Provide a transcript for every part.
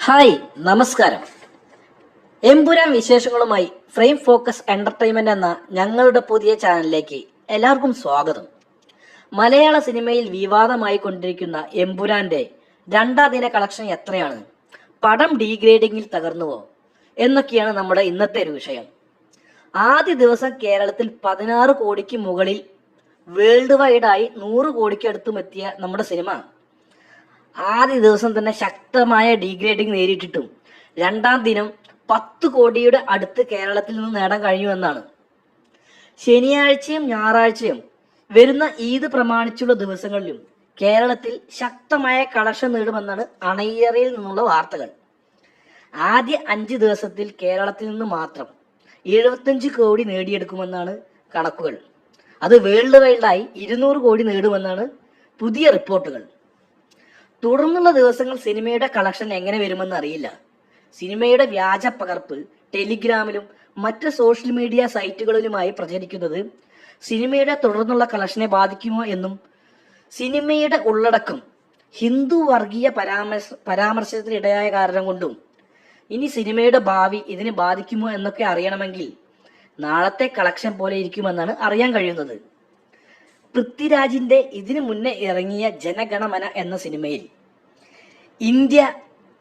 Hi, നമസ്കാരം. എമ്പുരാൻ വിശേഷങ്ങളുമായി frame focus entertainment എന്ന ഞങ്ങളുടെ പുതിയ ചാനലിലേക്ക് എല്ലാവർക്കും സ്വാഗതം. മലയാള സിനിമയിൽ വിവാദമായി കൊണ്ടിരിക്കുന്ന എമ്പുരാന്റെ രണ്ടാം ദിന കളക്ഷൻ എത്രയാണ്? പടം ഡീഗ്രേഡിങ്ങിൽ തകർന്നുവോ എന്നൊക്കെയാണ് നമ്മുടെ ഇന്നത്തെ ഒരു വിഷയം. ആദ്യ ദിവസം കേരളത്തിൽ 16 കോടിക്ക് മുകളിൽ, വേൾഡ് വൈഡായി 100 കോടിക്ക് അടുത്തും എത്തിയ നമ്മുടെ സിനിമ ആദ്യ ദിവസം തന്നെ ശക്തമായ ഡീഗ്രേഡിംഗ് നേരിട്ടിട്ടും രണ്ടാം ദിനം 10 കോടിയുടെ അടുത്ത് കേരളത്തിൽ നിന്ന് നേടാൻ കഴിയുമെന്നാണ്. ശനിയാഴ്ചയും ഞായറാഴ്ചയും വരുന്ന ഈദ് പ്രമാണിച്ചുള്ള ദിവസങ്ങളിലും കേരളത്തിൽ ശക്തമായ കളക്ഷൻ നേടുമെന്നാണ് അണയറയിൽ നിന്നുള്ള വാർത്തകൾ. ആദ്യ 5 ദിവസത്തിൽ കേരളത്തിൽ നിന്ന് മാത്രം 75 കോടി നേടിയെടുക്കുമെന്നാണ് കണക്കുകൾ. അത് വേൾഡ് വൈഡായി 200 കോടി നേടുമെന്നാണ് പുതിയ റിപ്പോർട്ടുകൾ. തുടർന്നുള്ള ദിവസങ്ങൾ സിനിമയുടെ കളക്ഷൻ എങ്ങനെ വരുമെന്ന് അറിയില്ല. സിനിമയുടെ വ്യാജ പകർപ്പ് ടെലിഗ്രാമിലും മറ്റ് സോഷ്യൽ മീഡിയ സൈറ്റുകളിലുമായി പ്രചരിക്കുന്നത് സിനിമയുടെ തുടർന്നുള്ള കളക്ഷനെ ബാധിക്കുമോ എന്നും, സിനിമയുടെ ഉള്ളടക്കം ഹിന്ദു വർഗീയ പരാമർശത്തിനിടയായ കാരണം കൊണ്ടും ഇനി സിനിമയുടെ ഭാവി ഇതിനെ ബാധിക്കുമോ എന്നൊക്കെ അറിയണമെങ്കിൽ നാളത്തെ കളക്ഷൻ പോലെ ഇരിക്കുമെന്നാണ് അറിയാൻ കഴിയുന്നത്. പൃഥ്വിരാജിന്റെ ഇതിനു മുന്നേ ഇറങ്ങിയ ജനഗണമന എന്ന സിനിമയിൽ ഇന്ത്യ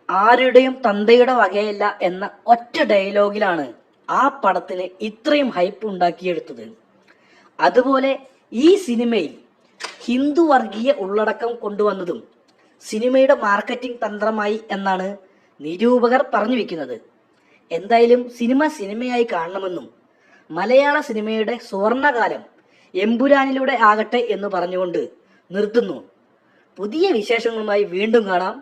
ആരുടെയും തന്തയുടെ വകയല്ല എന്ന ഒറ്റ ഡയലോഗിലാണ് ആ പടത്തിന് ഇത്രയും ഹൈപ്പ് ഉണ്ടാക്കിയെടുത്തത്. അതുപോലെ ഈ സിനിമയിൽ ഹിന്ദു വർഗീയ ഉള്ളടക്കം കൊണ്ടുവന്നതും സിനിമയുടെ മാർക്കറ്റിംഗ് തന്ത്രമായി എന്നാണ് നിരൂപകർ പറഞ്ഞു വെക്കുന്നത്. എന്തായാലും സിനിമയായി കാണണമെന്നും മലയാള സിനിമയുടെ സുവർണകാലം എമ്പുരാനിലൂടെ ആകട്ടെ എന്ന് പറഞ്ഞുകൊണ്ട് നിർത്തുന്നു. പുതിയ വിശേഷങ്ങളുമായി വീണ്ടും കാണാം.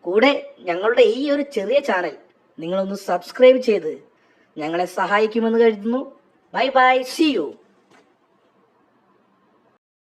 കൂടെ ഞങ്ങളുടെ ഈ ഒരു ചെറിയ ചാനൽ നിങ്ങളൊന്ന് സബ്സ്ക്രൈബ് ചെയ്ത് ഞങ്ങളെ സഹായിക്കുമെന്ന് കരുതുന്നു. Bye bye, see U.